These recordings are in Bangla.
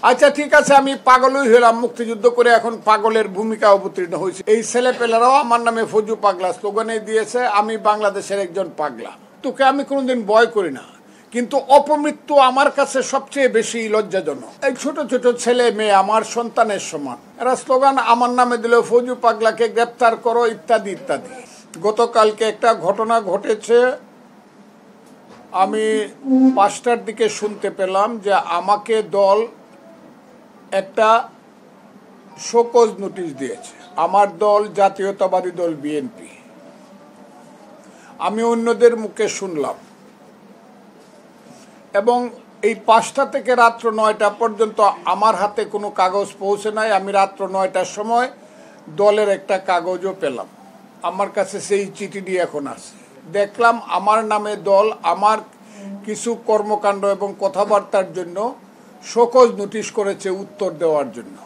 আচ্ছা ঠিক আছে, আমি পাগলই হলাম, মুক্তিযুদ্ধ করে এখন পাগলের ভূমিকা অবতীর্ণ হয়েছে। এই ছেলেপেলেরাও আমার নামে ফজু পাগলা স্লোগানে দিয়েছে, আমি বাংলাদেশের একজন পাগলা। তোকে আমি কোনোদিন ভয় করি না, কিন্তু অপমৃত্যু আমার কাছে সবচেয়ে বেশি লজ্জাজনক। এই ছোট ছোট ছেলে মেয়ে আমার সন্তানের সমান, এরা স্লোগান আমার নামে দিল, ফজু পাগলাকে গ্রেপ্তার করো ইত্যাদি ইত্যাদি। গতকালকে একটা ঘটনা ঘটেছে, আমি 5টার দিকে শুনতে পেলাম যে আমাকে দল একটা শোকজ নোটিশ দিয়েছে। আমার দল জাতীয়তাবাদী দল বিএনপি। আমি অন্যদের মুখে শুনলাম, এবং এই 5টা থেকে রাত্র 9টা পর্যন্ত আমার হাতে কোনো কাগজ পৌঁছে নাই। আমি রাত্র 9টার সময় দলের একটা কাগজও পেলাম, আমার কাছে সেই চিঠিটি এখন আছে। দেখলাম আমার নামে দল আমার কিছু কর্মকাণ্ড এবং কথাবার্তার জন্য শোকজ নোটিশ করেছে উত্তর দেওয়ার জন্য।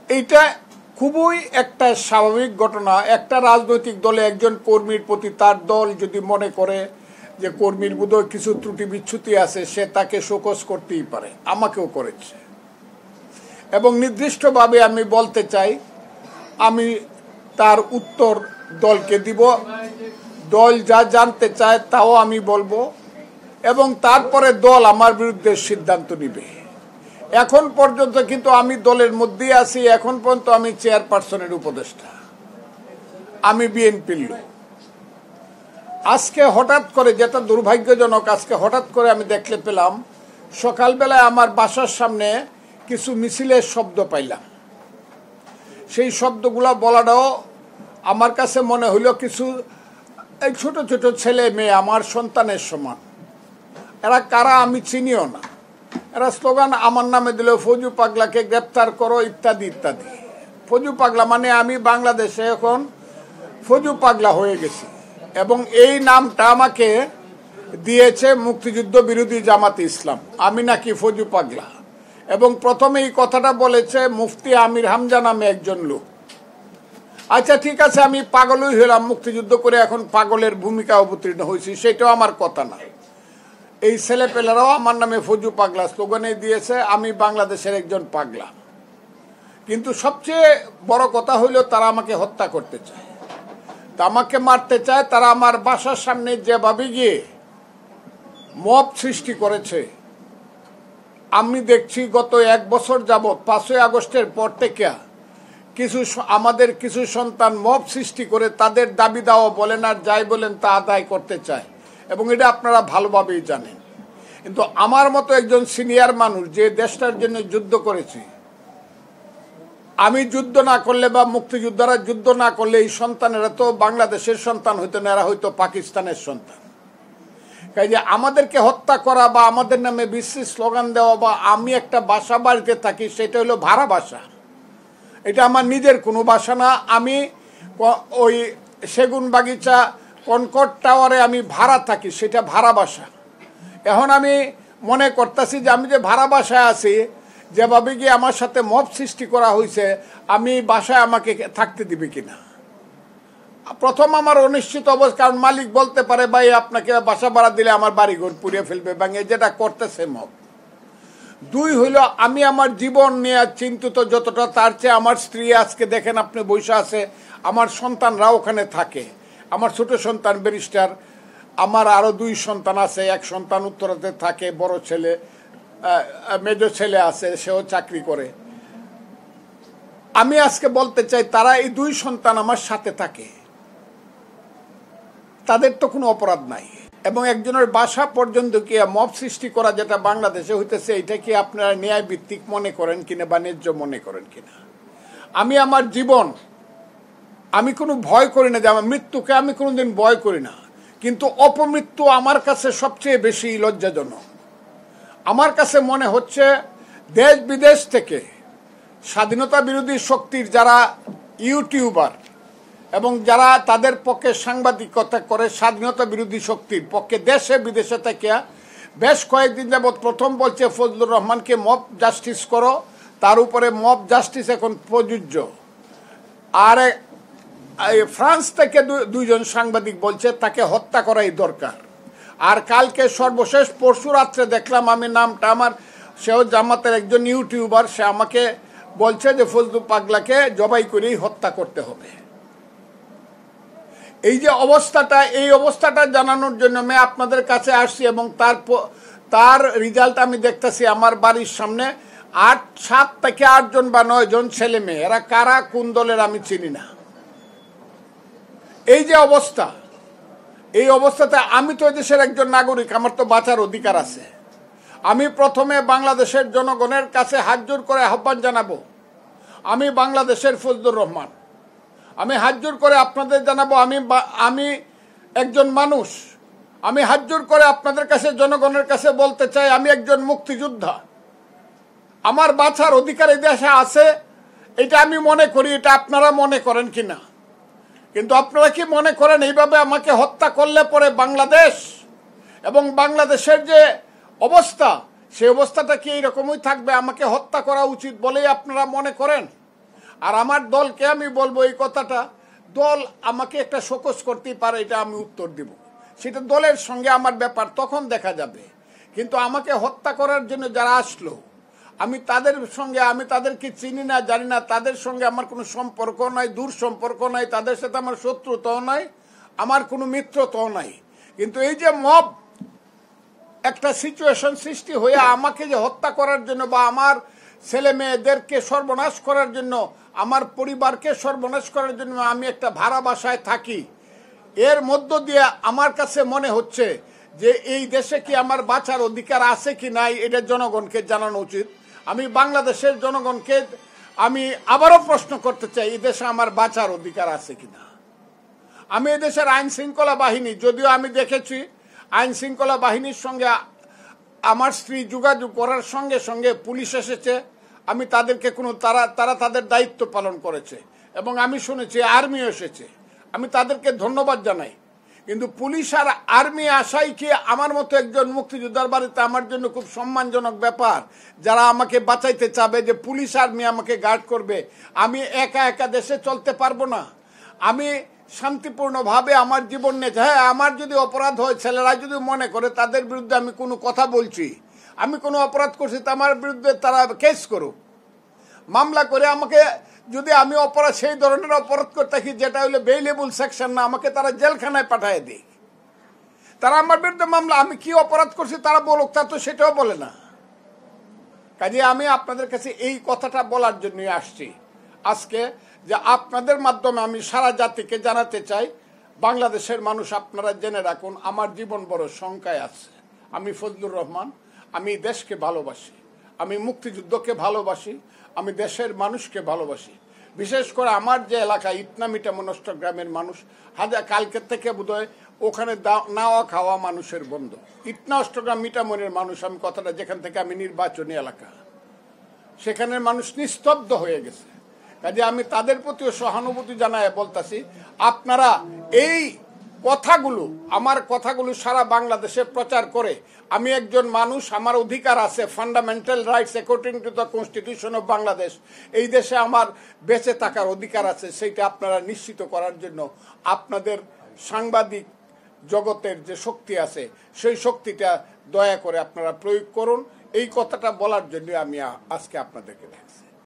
এইটা খুবই একটা স্বাভাবিক ঘটনা। একটা রাজনৈতিক দলে একজন কর্মীর প্রতি তার দল যদি মনে করে যে কর্মীর বোধহয় কিছু ত্রুটি বিচ্যুতি আছে, সে তাকে শোকজ করতেই পারে, আমাকেও করেছে। এবং নির্দিষ্টভাবে আমি বলতে চাই, আমি তার উত্তর দলকে দিব, দল যা জানতে চায় তাও আমি বলবো, এবং তারপরে দল আমার বিরুদ্ধে সিদ্ধান্ত নিবে। এখন পর্যন্ত কিন্তু আমি দলের মধ্যেই আছি, এখন পর্যন্ত আমি চেয়ারপারসনের উপদেষ্টা, আমি বিএনপির লোক। আজকে হঠাৎ করে, যেটা দুর্ভাগ্যজনক, আজকে হঠাৎ করে আমি দেখতে পেলাম সকালবেলায় আমার বাসার সামনে কিছু মিছিলের শব্দ পাইলাম। সেই শব্দগুলা বলাটাও আমার কাছে মনে হইল কিছু এই ছোট ছোট ছেলে মেয়ে আমার সন্তানের সমান। এরা কারা আমি চিনিও না। এরা স্লোগান আমার নামে দিল, ফজু পাগলাকে গ্রেপ্তার করো ইত্যাদি ইত্যাদি। ফজু পাগলা মানে আমি বাংলাদেশে এখন ফজু পাগলা হয়ে গেছি, এবং এই নামটা আমাকে দিয়েছে মুক্তিযুদ্ধ বিরোধী জামাতে ইসলাম, আমি নাকি ফজু পাগলা। এবং প্রথমে এই কথাটা বলেছে মুফতি আমির হামজা নামে একজন লোক। আচ্ছা ঠিক আছে, আমি পাগলই হলাম, মুক্তিযুদ্ধ করে এখন পাগলের ভূমিকা অবতীর্ণ হয়েছি, সেটাও আমার কথা না। এই ছেলেপেলেরাও আমার নামে ফজু পাগলা স্লোগানে দিয়েছে, আমি বাংলাদেশের একজন পাগলা। কিন্তু সবচেয়ে বড় কথা হইল তারা আমাকে হত্যা করতে চায়, তা আমাকে মারতে চায়। তারা আমার বাসার সামনে যেভাবে গিয়ে মব সৃষ্টি করেছে, আমি দেখছি গত 1 বছর যাবৎ 5ই আগস্টের পর থেকে আমাদের কিছু সন্তান মব সৃষ্টি করে তাদের দাবি দাওয়া বলেন আর যাই বলেন তা আদায় করতে চায়, এবং এটা আপনারা ভালোভাবেই জানেন। কিন্তু আমার মতো একজন সিনিয়র মানুষ যে দেশটার জন্য যুদ্ধ করেছি, আমি যুদ্ধ না করলে বা মুক্তিযোদ্ধারা যুদ্ধ না করলে এই সন্তানেরা তো বাংলাদেশের সন্তান হইতো না, এরা হয়তো পাকিস্তানের সন্তান। কাজে আমাদেরকে হত্যা করা বা আমাদের নামে বিশ্রী স্লোগান দেওয়া, বা আমি একটা বাসা বাড়িতে থাকি, সেটা হলো ভাড়া বাসা, এটা আমার নিজের কোনো বাসা না। আমি ওই সেগুন বাগিচা কনকর্ড টাওয়ারে আমি ভাড়া থাকি, সেটা ভাড়া বাসা। এখন আমি মনে করতেছি যে আমি যে ভাড়া বাসায় আছি, যেভাবে গিয়ে আমার সাথে মব সৃষ্টি করা হয়েছে, আমি বাসায় আমাকে থাকতে দিবে কিনা। প্রথম আমার অনিশ্চিত অবস্থা, কারণ মালিক বলতে পারে ভাই আপনাকে বাসা ভাড়া দিলে আমার বাড়িঘর পুড়িয়ে ফেলবে ভাঙে, যেটা করতেছে মব। 2 হইল আমি আমার জীবন নিয়ে চিন্তিত যতটা, তার চেয়ে আমার স্ত্রী আজকে দেখেন আপনি বসে আছে, আমার সন্তানরা ওখানে থাকে। আমার ছোট সন্তান ব্যারিস্টার, আমার আরো 2 সন্তান আছে। এক সন্তান উত্তরাতে থাকে, বড় ছেলে, মেজো ছেলে আছে, সেও চাকরি করে। আমি আজকে বলতে চাই, তারা এই 2 সন্তান আমার সাথে থাকে, তাদের তো কোনো অপরাধ নাই। এবং একজনের বাসা পর্যন্ত কি মব সৃষ্টি করা যেটা বাংলাদেশে হইতেছে, এটা কি আপনারা ন্যায় ভিত্তিক মনে করেন কিনা বা ন্যায্য মনে করেন কিনা? আমি আমার জীবন, আমি কোনো ভয় করি না, যে আমার মৃত্যুকে আমি কোনোদিন ভয় করি না, কিন্তু অপমৃত্যু আমার কাছে সবচেয়ে বেশি লজ্জাজনক। আমার কাছে মনে হচ্ছে দেশ বিদেশ থেকে স্বাধীনতা বিরোধী শক্তির যারা ইউটিউবার এবং যারা তাদের পক্ষে সাংবাদিকতা করে, স্বাধীনতা বিরোধী শক্তির পক্ষে দেশে বিদেশে থেকে বেশ কয়েকদিন যাবৎ প্রথম বলছে ফজলুর রহমানকে মব জাস্টিস করো, তার উপরে মব জাস্টিস এখন প্রযোজ্য। আর ফ্রান্স থেকে 2 জন সাংবাদিক বলছে তাকে হত্যা করাই দরকার। আর কালকে সর্বশেষ পরশু রাত্রে দেখলাম, আমি নামটা আমার, সেও জামাতের একজন ইউটিউবার, সে আমাকে বলছে যে ফজলু পাগলাকে জবাই করেই হত্যা করতে হবে। এই যে অবস্থাটা, এই অবস্থাটা জানানোর জন্য আমি আপনাদের কাছে আসছি, এবং তার রেজাল্ট আমি দেখতেছি আমার বাড়ির সামনে। 7 থেকে 8 জন বা 9 জন ছেলে মেয়ে, এরা কারা কোন দলের আমি চিনি না। এই যে অবস্থা, এই অবস্থাতে আমি তো দেশের একজন নাগরিক, আমার তো বাঁচার অধিকার আছে। আমি প্রথমে বাংলাদেশের জনগণের কাছে হাত জোর করে আহ্বান জানাবো, আমি বাংলাদেশের ফজলুর রহমান, আমি হাত জোর করে আপনাদের জানাবো, আমি একজন মানুষ। আমি হাত জোর করে আপনাদের কাছে, জনগণের কাছে বলতে চাই, আমি একজন মুক্তিযোদ্ধা। আমার বাঁচার অধিকার এই দেশে আছে, এটা আমি মনে করি। এটা আপনারা মনে করেন কিনা, কিন্তু আপনারা কি মনে করেন এইভাবে আমাকে হত্যা করলে পরে বাংলাদেশ এবং বাংলাদেশের যে অবস্থা, সেই অবস্থাটা কি এইরকমই থাকবে? আমাকে হত্যা করা উচিত বলেই আপনারা মনে করেন? আর আমার দলকে আমি বলবো এই কথাটা, দল আমাকে একটা শোকজ করতেই পারে, এটা আমি উত্তর দিব, সেটা দলের সঙ্গে আমার ব্যাপার, তখন দেখা যাবে। কিন্তু আমাকে হত্যা করার জন্য যারা আসলো, আমি তাদের সঙ্গে, আমি তাদেরকে চিনি না, জানি না, তাদের সঙ্গে আমার কোনো সম্পর্ক নাই, দূর সম্পর্ক নাই, তাদের সাথে আমার শত্রুতাও নাই, আমার কোনো মিত্রতাও নাই। কিন্তু এই যে মব একটা সিচুয়েশন সৃষ্টি হয়ে আমাকে যে হত্যা করার জন্য, বা আমার ছেলে মেয়েদেরকে সর্বনাশ করার জন্য, আমার পরিবারকে সর্বনাশ করার জন্য আমি একটা ভাড়া বাসায় থাকি, এর মধ্য দিয়ে আমার কাছে মনে হচ্ছে যে এই দেশে কি আমার বাঁচার অধিকার আছে কি নাই, এটা জনগণকে জানানো উচিত। আমি বাংলাদেশের জনগণকে আমি আবারও প্রশ্ন করতে চাই, এই দেশে আমার বাঁচার অধিকার আছে কিনা। আমি এদেশের আইন শৃঙ্খলা বাহিনী, যদিও আমি দেখেছি আইন শৃঙ্খলা বাহিনীর সঙ্গে আমার স্ত্রী যোগাযোগ করার সঙ্গে সঙ্গে পুলিশ এসেছে, আমি তাদেরকে তারা তাদের দায়িত্ব পালন করেছে, এবং আমি শুনেছি আর্মিও এসেছে, আমি তাদেরকে ধন্যবাদ জানাই। কিন্তু পুলিশ আর আর্মি আসাই কি আমার মতো একজন মুক্তিযোদ্ধার বাড়িতে আমার জন্য খুব সম্মানজনক ব্যাপার? যারা আমাকে বাঁচাইতে চাবে, যে পুলিশ আর্মি আমাকে গার্ড করবে, আমি একা একা দেশে চলতে পারবো না। আমি শান্তিপূর্ণভাবে আমার জীবন নিয়ে, হ্যাঁ, আমার যদি অপরাধ হয়, ছেলেরা যদি মনে করে তাদের বিরুদ্ধে আমি কোনো কথা বলছি, আমি কোনো অপরাধ করছি, তা আমার বিরুদ্ধে তারা কেস করুক, মামলা করে আমাকে, যদি আমি অপরাধ, সেই ধরনের অপরাধ করে থাকি যেটা হলো বেইলেবল সেকশন না, আমাকে তারা জেলখানায় পাঠিয়ে দিই। তারা আমার বিরুদ্ধে মামলা, আমি কি অপরাধ করছি তারা বলুক, তা তো সেটাও বলে না। কাজে আমি আপনাদের কাছে এই কথাটা বলার জন্যই আসছি আজকে, যে আপনাদের মাধ্যমে আমি সারা জাতিকে জানাতে চাই, বাংলাদেশের মানুষ আপনারা জেনে রাখুন, আমার জীবন বড় শঙ্কায় আছে। আমি ফজলুর রহমান, আমি দেশকে ভালোবাসি, আমি মুক্তিযুদ্ধকে ভালোবাসি, আমি দেশের মানুষকে ভালোবাসি। বিশেষ করে আমার যে এলাকা ইটনা মিটামন অষ্টগ্রামের মানুষ, কালকের থেকে বোধহয় ওখানে নাওয়া খাওয়া মানুষের বন্ধ। ইটনা অষ্টগ্রাম মিটামনের মানুষ, আমি কথাটা, যেখান থেকে আমি নির্বাচনী এলাকা, সেখানের মানুষ নিস্তব্ধ হয়ে গেছে। কাজে আমি তাদের প্রতিও সহানুভূতি জানায় বলতেছি, আপনারা এই কথাগুলো, আমার কথাগুলো সারা বাংলাদেশে প্রচার করে, আমি একজন মানুষ, আমার অধিকার আছে, fundamental rights according to the constitution of Bangladesh, এই দেশে আমার বেঁচে থাকার অধিকার আছে, সেইটা আপনারা নিশ্চিত করার জন্য আপনাদের সাংবাদিক জগতের যে শক্তি আছে, সেই শক্তিটা দয়া করে আপনারা প্রয়োগ করুন। এই কথাটা বলার জন্য আমি আজকে আপনাদেরকে দেখছি।